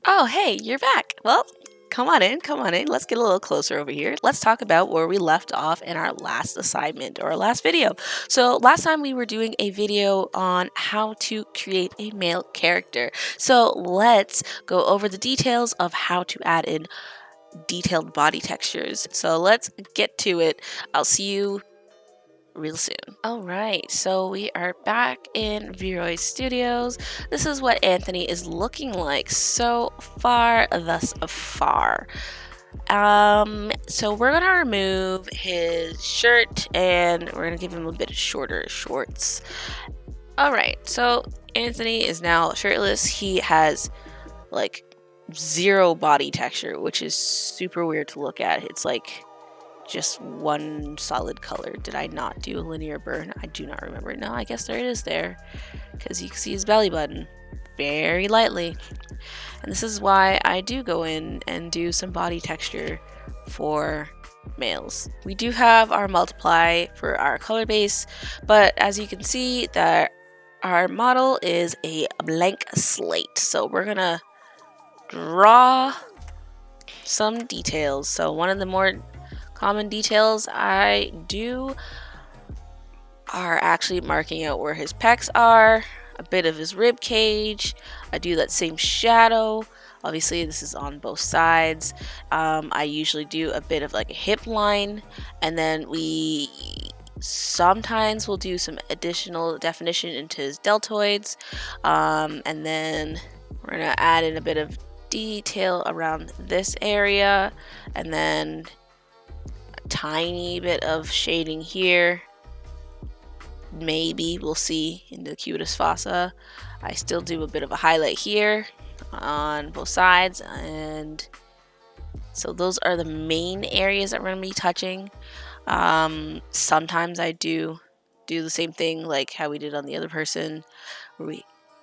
Oh, hey, you're back. Well, come on in, come on in. Let's get a little closer over here. Let's talk about where we left off in our last assignment or last video. So, last time we were doing a video on how to create a male character. So, let's go over the details of how to add in detailed body textures. So, let's get to it. I'll see you real soon. All right, so we are back in Vroid Studios. This is what Anthony is looking like so far thus far. So we're gonna remove his shirt and we're gonna give him a bit of shorter shorts. All right, so Anthony is now shirtless. He has like zero body texture, which is super weird to look at. It's like just one solid color. Did I not do a linear burn? I do not remember. No, I guess there it is there, because you can see his belly button very lightly. And this is why I do go in and do some body texture for males. We do have our multiply for our color base, but as you can see that our model is a blank slate. So we're gonna draw some details. So one of the more common details I do are actually marking out where his pecs are, a bit of his rib cage. I do that same shadow. Obviously, this is on both sides. I usually do a bit of like a hip line, and then we sometimes will do some additional definition into his deltoids, and then we're gonna add in a bit of detail around this area, and then tiny bit of shading here. Maybe we'll see in the cutis fossa. I still do a bit of a highlight here on both sides, and so those are the main areas that we're going to be touching. Sometimes I do the same thing like how we did on the other person, where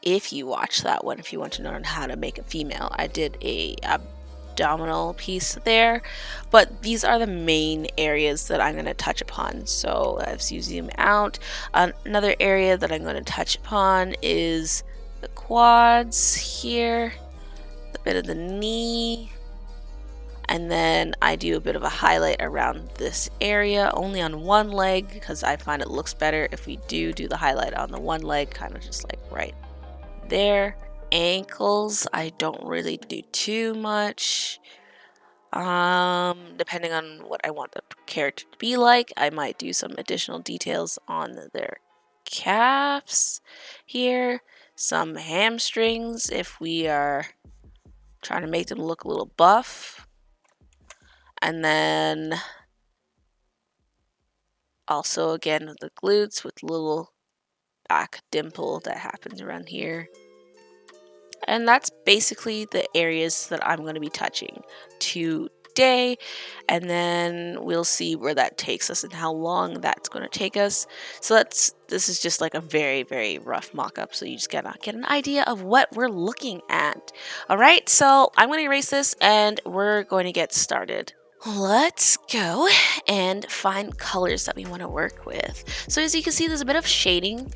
if you watch that one, if you want to learn how to make a female, I did a abdominal piece there, but these are the main areas that I'm going to touch upon. So as you zoom out, another area that I'm going to touch upon is the quads here, a bit of the knee, and then I do a bit of a highlight around this area only on one leg, because I find it looks better if we do the highlight on the one leg, kind of just like right there. Ankles, I don't really do too much. Depending on what I want the character to be like, I might do some additional details on their calves here, some hamstrings if we are trying to make them look a little buff, and then also again with the glutes with little back dimple that happens around here. And that's basically the areas that I'm going to be touching today, and then we'll see where that takes us and how long that's going to take us. So this is just like a very, very rough mock-up, so you just gotta get an idea of what we're looking at. All right, so I'm going to erase this and we're going to get started. Let's go and find colors that we want to work with. So as you can see, there's a bit of shading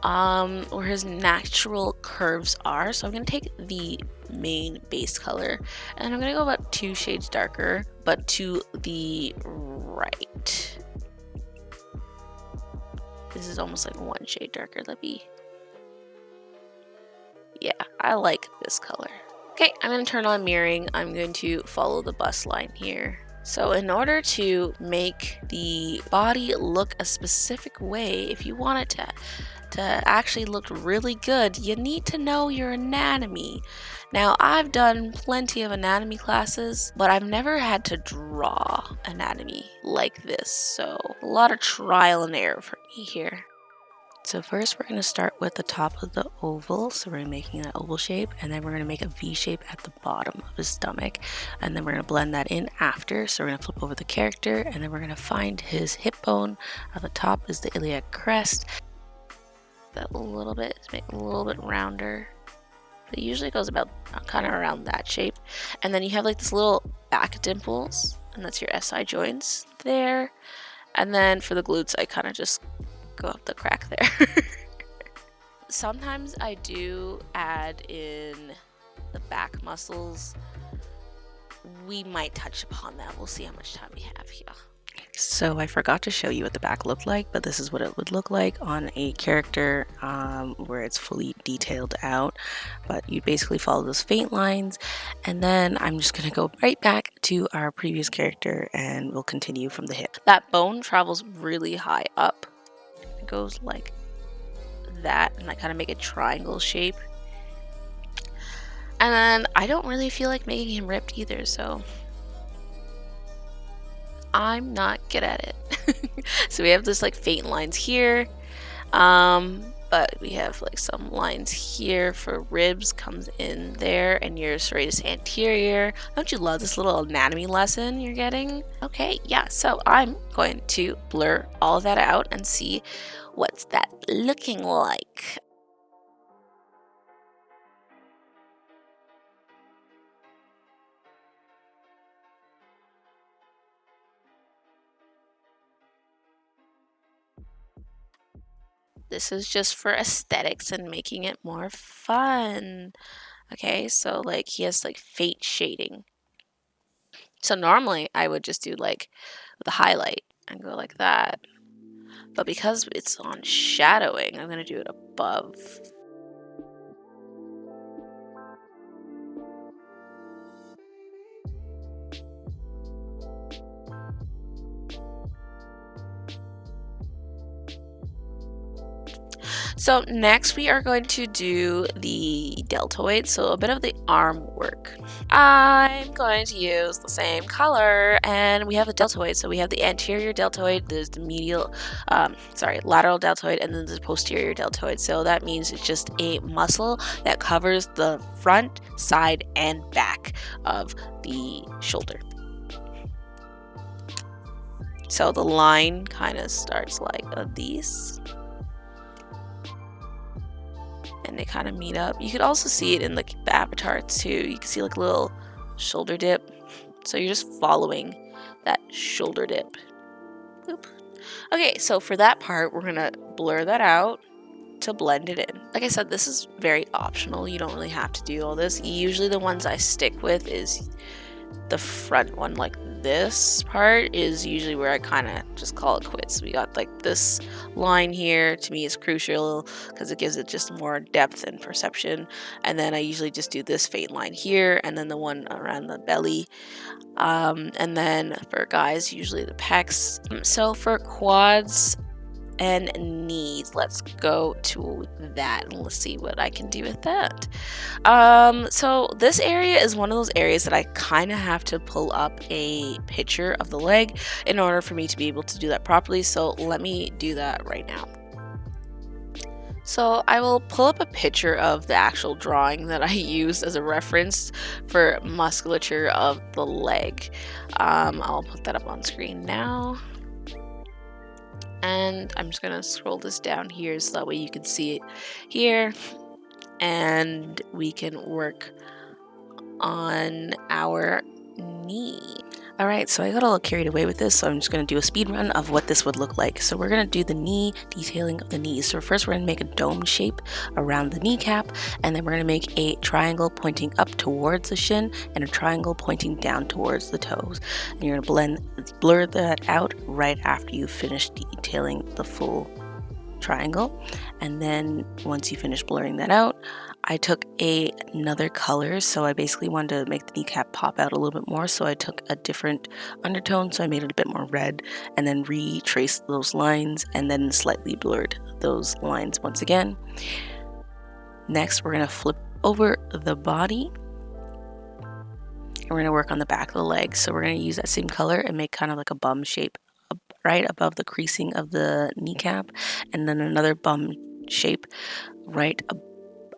where his natural curves are. So I'm going to take the main base color and I'm going to go about 2 shades darker, but to the right. This is almost like 1 shade darker. Yeah, I like this color. Okay, I'm going to turn on mirroring. I'm going to follow the bust line here. So in order to make the body look a specific way, if you want it to actually look really good, you need to know your anatomy. Now, I've done plenty of anatomy classes, but I've never had to draw anatomy like this. So a lot of trial and error for me here. So first we're going to start with the top of the oval, so we're making that oval shape, and then we're going to make a V shape at the bottom of his stomach, and then we're going to blend that in after. So we're going to flip over the character, and then we're going to find his hip bone. At the top is the iliac crest. That a little bit, make it a little bit rounder. It usually goes about kind of around that shape, and then you have like this little back dimples, and that's your SI joints there. And then for the glutes, I kind of just go up the crack there. Sometimes I do add in the muscles, we might touch upon that. We'll see how much time we have here. So I forgot to show you what the back looked like, but this is what it would look like on a character where it's fully detailed out. But you basically follow those faint lines, and then I'm just going to go right back to our previous character and we'll continue from the hip. That bone travels really high up. It goes like that, and I kind of make a triangle shape. And then I don't really feel like making him ripped either, so I'm not good at it. So we have this like faint lines here, but we have like some lines here for ribs comes in there, and your serratus anterior. Don't you love this little anatomy lesson you're getting? Okay, yeah, so I'm going to blur all of that out and see what's that looking like. This is just for aesthetics and making it more fun. Okay, so like he has like faint shading. So normally I would just do like the highlight and go like that. But because it's on shadowing, I'm going to do it above. So next we are going to do the deltoid, so a bit of the arm work. I'm going to use the same color, and we have the deltoid. So we have the anterior deltoid, there's the lateral deltoid, and then the posterior deltoid. So that means it's just a muscle that covers the front, side, and back of the shoulder. So the line kind of starts like these. And they kind of meet up. You could also see it in like the avatar too. You can see like a little shoulder dip. So you're just following that shoulder dip. Boop. Okay, so for that part, we're gonna blur that out to blend it in. Like I said, this is very optional. You don't really have to do all this. Usually the ones I stick with is the front one, like this part is usually where I kind of just call it quits. We got like this line here, to me is crucial because it gives it just more depth and perception. And then I usually just do this faint line here, and then the one around the belly. And then for guys, usually the pecs. So for quads and knees, let's go to that and let's see what I can do with that. So this area is one of those areas that I kind of have to pull up a picture of the leg in order for me to be able to do that properly. So let me do that right now. So I will pull up a picture of the actual drawing that I used as a reference for musculature of the leg. I'll put that up on screen now. And I'm just gonna scroll this down here so that way you can see it here, and we can work on our knee. Alright, so I got a little carried away with this, so I'm just going to do a speed run of what this would look like. So we're going to do the knee, detailing of the knees. So first we're going to make a dome shape around the kneecap, and then we're going to make a triangle pointing up towards the shin and a triangle pointing down towards the toes. And you're going to blur that out right after you finish detailing the full triangle. And then once you finish blurring that out, I took another color, so I basically wanted to make the kneecap pop out a little bit more, so I took a different undertone, so I made it a bit more red, and then retraced those lines, and then slightly blurred those lines once again. Next, we're going to flip over the body, and we're going to work on the back of the leg. So we're going to use that same color and make kind of like a bum shape right above the creasing of the kneecap, and then another bum shape right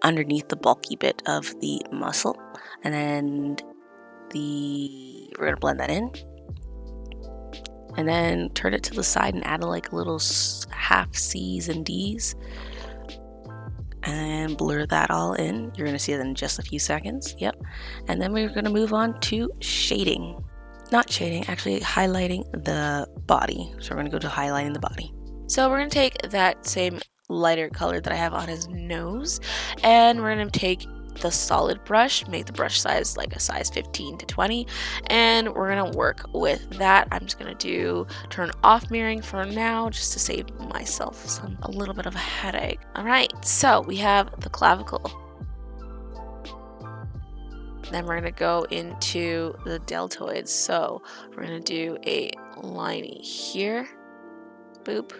underneath the bulky bit of the muscle, and then we're gonna blend that in, and then turn it to the side and add like little half C's and D's, and blur that all in. You're gonna see it in just a few seconds. Yep. And then we're gonna move on to shading. Not shading, actually highlighting the body. So we're gonna go to highlighting the body. So we're gonna take that same lighter color that I have on his nose, and we're gonna take the solid brush, make the brush size like a size 15 to 20, and we're gonna work with that. I'm just gonna do turn off mirroring for now just to save myself a little bit of a headache. All right, so we have the clavicle. Then we're gonna go into the deltoids. So we're gonna do a line here, boop.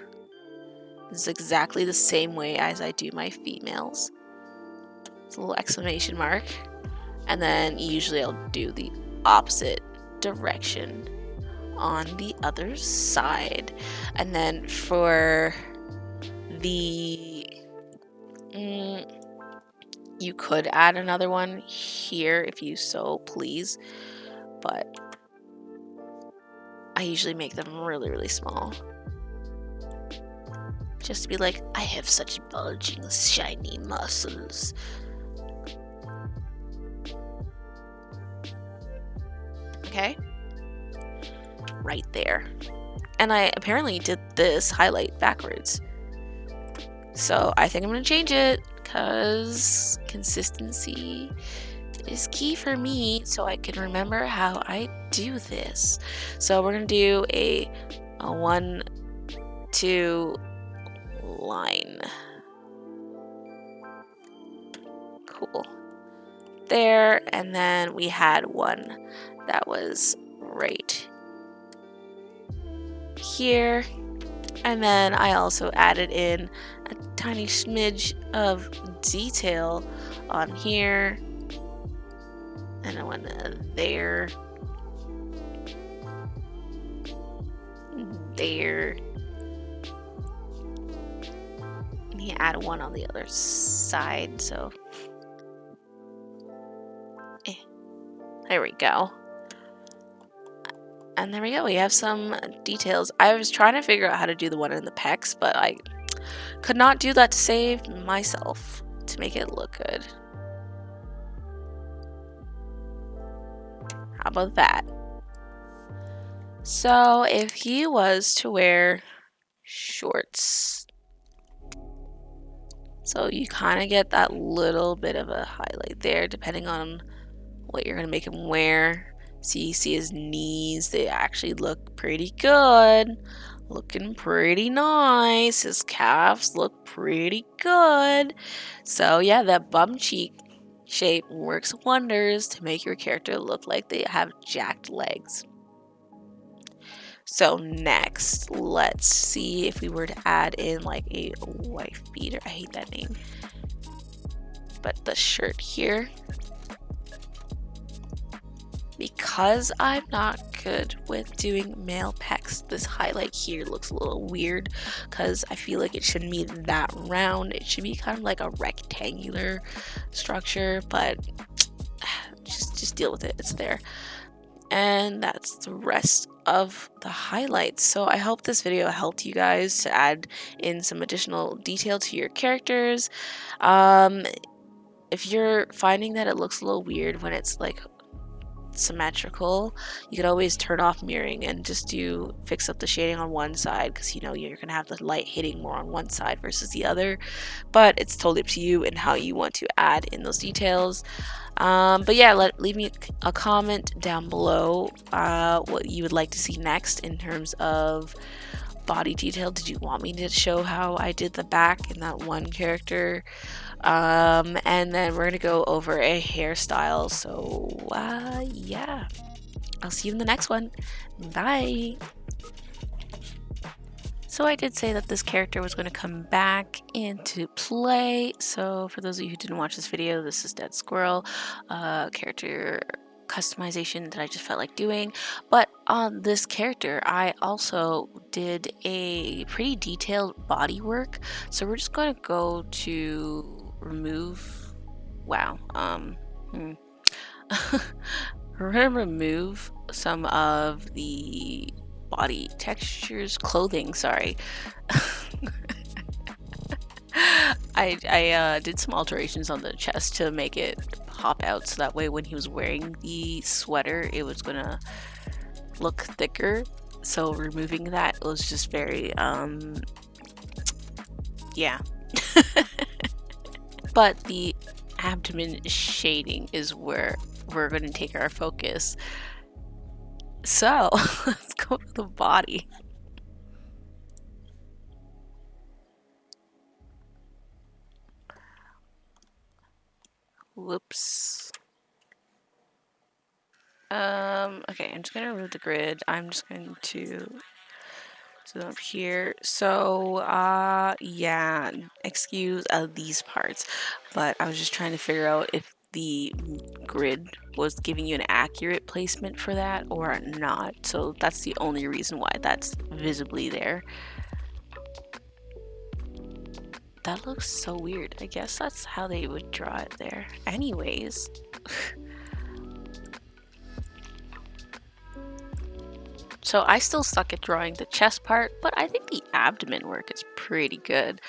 This is exactly the same way as I do my females. It's a little exclamation mark. And then usually I'll do the opposite direction on the other side. And then for the you could add another one here if you so please, but I usually make them really, really small. Just to be like, I have such bulging, shiny muscles. Okay? Right there. And I apparently did this highlight backwards. So I think I'm going to change it because consistency is key for me so I can remember how I do this. So we're going to do a 1, 2 line. Cool. There, and then we had one that was right here, and then I also added in a tiny smidge of detail on here, and I went there, there, and he added one on the other side, so there we go. And there we go, we have some details. I was trying to figure out how to do the one in the pecs, but I could not do that to save myself to make it look good. How about that? So if he was to wear shorts, so you kind of get that little bit of a highlight there depending on what you're going to make him wear. So you see his knees, they actually look pretty good. Looking pretty nice. His calves look pretty good. So yeah, that bum cheek shape works wonders to make your character look like they have jacked legs. So next, let's see if we were to add in like a wife beater. I hate that name. But the shirt here. Because I'm not good with doing male pecs, this highlight here looks a little weird because I feel like it shouldn't be that round. It should be kind of like a rectangular structure, but just deal with it. It's there. And that's the rest of the highlights. So I hope this video helped you guys to add in some additional detail to your characters. If you're finding that it looks a little weird when it's like symmetrical, you could always turn off mirroring and just fix up the shading on one side, because you know you're gonna have the light hitting more on one side versus the other, but it's totally up to you and how you want to add in those details. But yeah, leave me a comment down below what you would like to see next in terms of body detail. Did you want me to show how I did the back in that one character? And then we're gonna go over a hairstyle. So yeah, I'll see you in the next one. Bye. So I did say that this character was going to come back into play. So for those of you who didn't watch this video, this is Dead Squirrel, character customization that I just felt like doing. But on this character, I also did a pretty detailed body work. So we're just going to go to remove. Wow. We're going to remove some of the body textures, clothing, sorry. I did some alterations on the chest to make it pop out, so that way when he was wearing the sweater it was gonna look thicker. So removing that was just very yeah. But the abdomen shading is where we're going to take our focus. So let's go to the body. Whoops. Okay, I'm just gonna remove the grid. I'm just going to zoom up here. So, yeah, excuse these parts, but I was just trying to figure out if the grid was giving you an accurate placement for that or not. So that's the only reason why that's visibly there. That looks so weird. I guess that's how they would draw it there. Anyways. So I still suck at drawing the chest part, but I think the abdomen work is pretty good.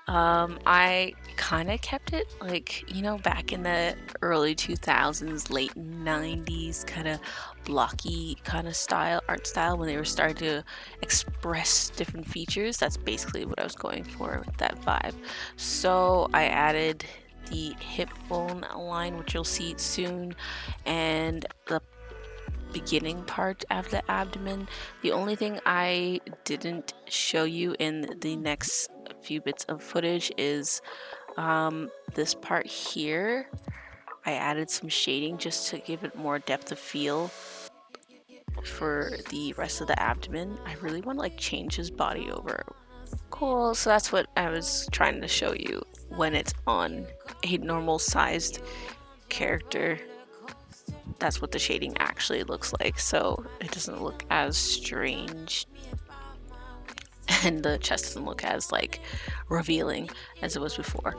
I kind of kept it like, you know, back in the early 2000s, late 90s, kind of blocky kind of style, art style, when they were starting to express different features. That's basically what I was going for with that vibe. So I added the hip bone line, which you'll see soon, and the beginning part of the abdomen. The only thing I didn't show you in the next few bits of footage is this part here. I added some shading just to give it more depth of field for the rest of the abdomen. I really want to like change his body over. Cool, so that's what I was trying to show you when it's on a normal sized character. That's what the shading actually looks like, so it doesn't look as strange and the chest doesn't look as like revealing as it was before.